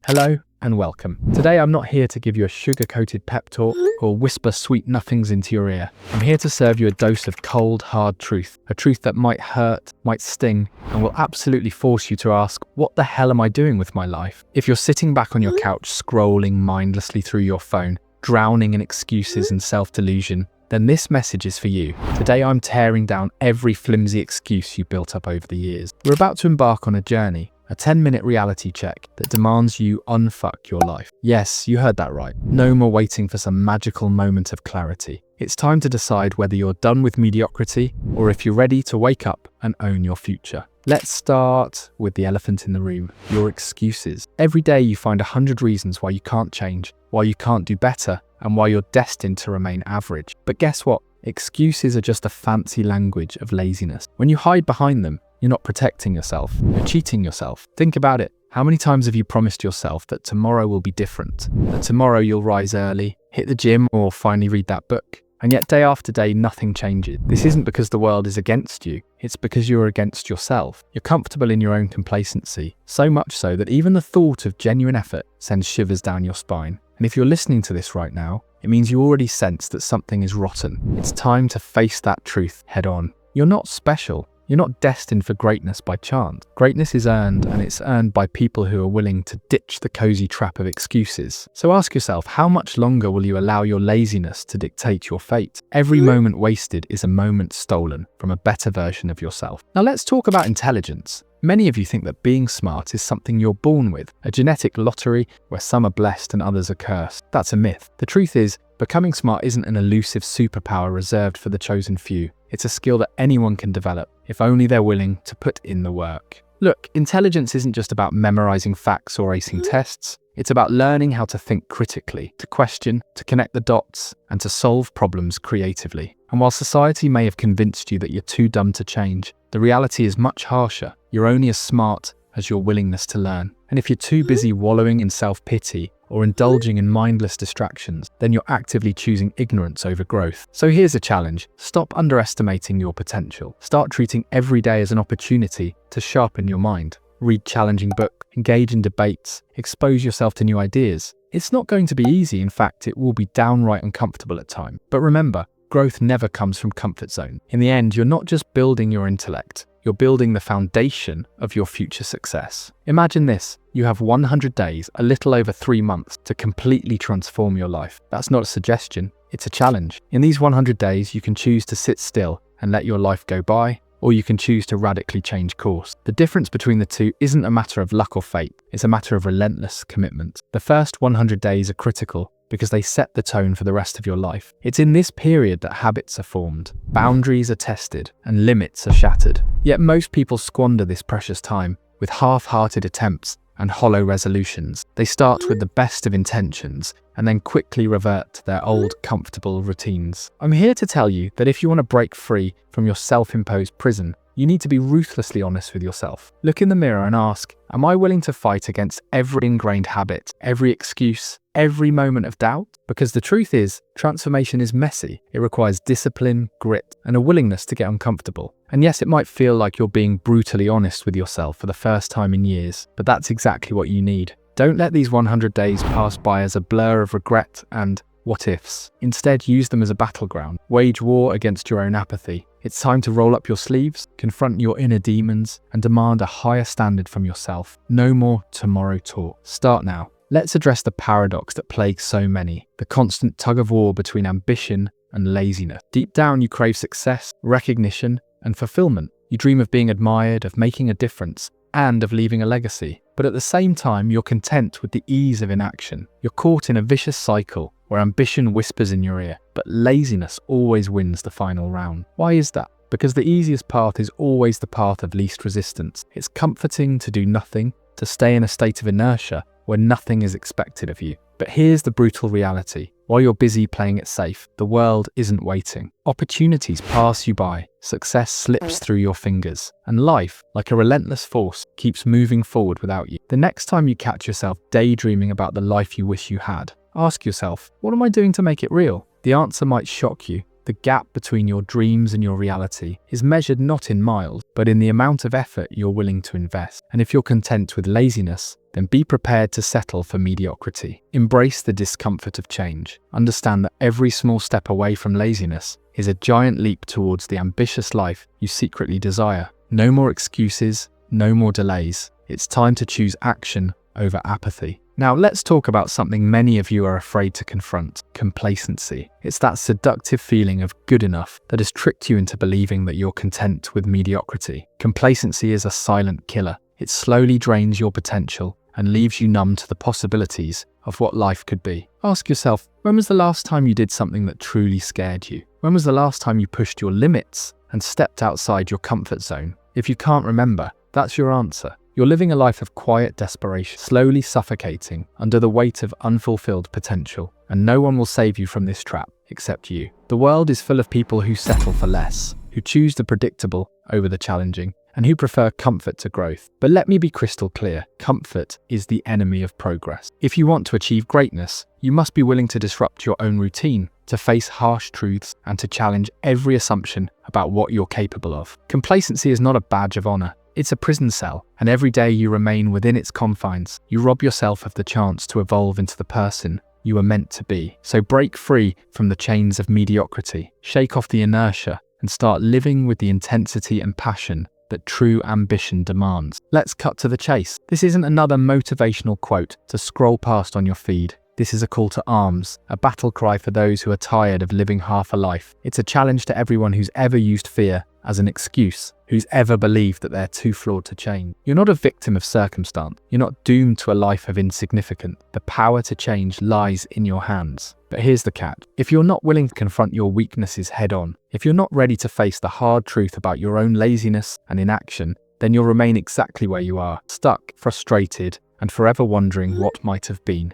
Hello and welcome. Today I'm not here to give you a sugar-coated pep talk or whisper sweet nothings into your ear. I'm here to serve you a dose of cold, hard truth. A truth that might hurt, might sting, and will absolutely force you to ask, what the hell am I doing with my life? If you're sitting back on your couch scrolling mindlessly through your phone, drowning in excuses and self-delusion, then this message is for you. Today I'm tearing down every flimsy excuse you built up over the years. We're about to embark on a journey. A 10-minute reality check that demands you unfuck your life. Yes, you heard that right. No more waiting for some magical moment of clarity. It's time to decide whether you're done with mediocrity or if you're ready to wake up and own your future. Let's start with the elephant in the room, your excuses. Every day you find 100 reasons why you can't change, why you can't do better, and why you're destined to remain average. But guess what? Excuses are just a fancy language of laziness. When you hide behind them, you're not protecting yourself, you're cheating yourself. Think about it. How many times have you promised yourself that tomorrow will be different? That tomorrow you'll rise early, hit the gym, or finally read that book? And yet day after day, nothing changes. This isn't because the world is against you. It's because you're against yourself. You're comfortable in your own complacency, so much so that even the thought of genuine effort sends shivers down your spine. And if you're listening to this right now, it means you already sense that something is rotten. It's time to face that truth head on. You're not special. You're not destined for greatness by chance. Greatness is earned, and it's earned by people who are willing to ditch the cozy trap of excuses. So ask yourself, how much longer will you allow your laziness to dictate your fate? Every moment wasted is a moment stolen from a better version of yourself. Now let's talk about intelligence. Many of you think that being smart is something you're born with, a genetic lottery where some are blessed and others are cursed. That's a myth. The truth is, becoming smart isn't an elusive superpower reserved for the chosen few. It's a skill that anyone can develop, if only they're willing to put in the work. Look, intelligence isn't just about memorizing facts or acing tests. It's about learning how to think critically, to question, to connect the dots, and to solve problems creatively. And while society may have convinced you that you're too dumb to change, the reality is much harsher. You're only as smart as your willingness to learn. And if you're too busy wallowing in self-pity or indulging in mindless distractions, then you're actively choosing ignorance over growth. So here's a challenge. Stop underestimating your potential. Start treating every day as an opportunity to sharpen your mind. Read challenging books, engage in debates, expose yourself to new ideas. It's not going to be easy. In fact, it will be downright uncomfortable at times. But remember, growth never comes from comfort zone. In the end, you're not just building your intellect. You're building the foundation of your future success. Imagine this. You have 100 days, a little over 3 months, to completely transform your life. That's not a suggestion, it's a challenge. In these 100 days, you can choose to sit still and let your life go by, or you can choose to radically change course. The difference between the two isn't a matter of luck or fate, it's a matter of relentless commitment. The first 100 days are critical because they set the tone for the rest of your life. It's in this period that habits are formed, boundaries are tested, and limits are shattered. Yet most people squander this precious time with half-hearted attempts and hollow resolutions. They start with the best of intentions and then quickly revert to their old comfortable routines. I'm here to tell you that if you want to break free from your self-imposed prison, you need to be ruthlessly honest with yourself. Look in the mirror and ask, am I willing to fight against every ingrained habit, every excuse, every moment of doubt? Because the truth is, transformation is messy. It requires discipline, grit, and a willingness to get uncomfortable. And yes, it might feel like you're being brutally honest with yourself for the first time in years, but that's exactly what you need. Don't let these 100 days pass by as a blur of regret and what ifs. Instead, use them as a battleground. Wage war against your own apathy. It's time to roll up your sleeves, confront your inner demons, and demand a higher standard from yourself. No more tomorrow talk. Start now. Let's address the paradox that plagues so many, the constant tug-of-war between ambition and laziness. Deep down, you crave success, recognition, and fulfillment. You dream of being admired, of making a difference, and of leaving a legacy. But at the same time, you're content with the ease of inaction. You're caught in a vicious cycle where ambition whispers in your ear, but laziness always wins the final round. Why is that? Because the easiest path is always the path of least resistance. It's comforting to do nothing, to stay in a state of inertia where nothing is expected of you. But here's the brutal reality. While you're busy playing it safe, the world isn't waiting. Opportunities pass you by, success slips through your fingers, and life, like a relentless force, keeps moving forward without you. The next time you catch yourself daydreaming about the life you wish you had, ask yourself, what am I doing to make it real? The answer might shock you, The gap between your dreams and your reality is measured not in miles, but in the amount of effort you're willing to invest. And if you're content with laziness, then be prepared to settle for mediocrity. Embrace the discomfort of change. Understand that every small step away from laziness is a giant leap towards the ambitious life you secretly desire. No more excuses, no more delays. It's time to choose action over apathy. Now let's talk about something many of you are afraid to confront: complacency. It's that seductive feeling of good enough that has tricked you into believing that you're content with mediocrity. Complacency is a silent killer. It slowly drains your potential and leaves you numb to the possibilities of what life could be. Ask yourself, when was the last time you did something that truly scared you? When was the last time you pushed your limits and stepped outside your comfort zone? If you can't remember, that's your answer. You're living a life of quiet desperation, slowly suffocating under the weight of unfulfilled potential, and no one will save you from this trap except you. The world is full of people who settle for less, who choose the predictable over the challenging, and who prefer comfort to growth. But let me be crystal clear, comfort is the enemy of progress. If you want to achieve greatness, you must be willing to disrupt your own routine, to face harsh truths, and to challenge every assumption about what you're capable of. Complacency is not a badge of honor. It's a prison cell, and every day you remain within its confines, you rob yourself of the chance to evolve into the person you were meant to be. So break free from the chains of mediocrity, shake off the inertia, and start living with the intensity and passion that true ambition demands. Let's cut to the chase. This isn't another motivational quote to scroll past on your feed. This is a call to arms, a battle cry for those who are tired of living half a life. It's a challenge to everyone who's ever used fear as an excuse, who's ever believed that they're too flawed to change. You're not a victim of circumstance. You're not doomed to a life of insignificance. The power to change lies in your hands. But here's the catch. If you're not willing to confront your weaknesses head on, if you're not ready to face the hard truth about your own laziness and inaction, then you'll remain exactly where you are, stuck, frustrated, and forever wondering what might have been.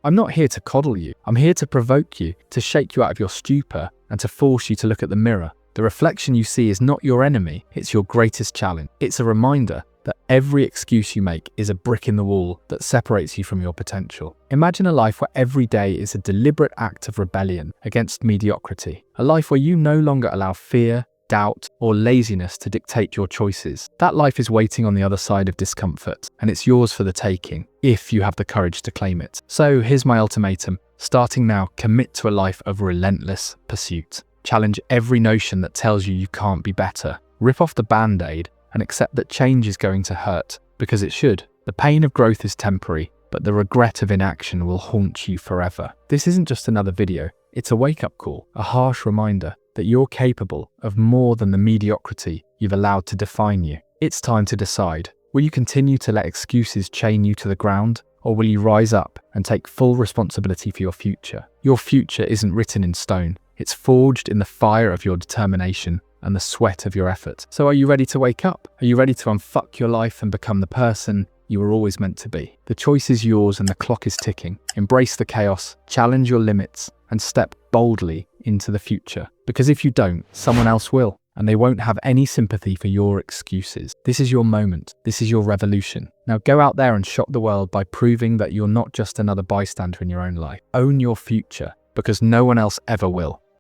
I'm not here to coddle you. I'm here to provoke you, to shake you out of your stupor, and to force you to look at the mirror. The reflection you see is not your enemy, it's your greatest challenge. It's a reminder that every excuse you make is a brick in the wall that separates you from your potential. Imagine a life where every day is a deliberate act of rebellion against mediocrity. A life where you no longer allow fear, doubt, or laziness to dictate your choices. That life is waiting on the other side of discomfort, and it's yours for the taking, if you have the courage to claim it. So here's my ultimatum. Starting now, commit to a life of relentless pursuit. Challenge every notion that tells you can't be better. Rip off the band-aid and accept that change is going to hurt, because it should. The pain of growth is temporary, but the regret of inaction will haunt you forever. This isn't just another video, it's a wake-up call, a harsh reminder that you're capable of more than the mediocrity you've allowed to define you. It's time to decide. Will you continue to let excuses chain you to the ground, or will you rise up and take full responsibility for your future? Your future isn't written in stone. It's forged in the fire of your determination and the sweat of your effort. So are you ready to wake up? Are you ready to unfuck your life and become the person you were always meant to be? The choice is yours and the clock is ticking. Embrace the chaos, challenge your limits, and step boldly into the future. Because if you don't, someone else will, and they won't have any sympathy for your excuses. This is your moment. This is your revolution. Now go out there and shock the world by proving that you're not just another bystander in your own life. Own your future, because no one else ever will.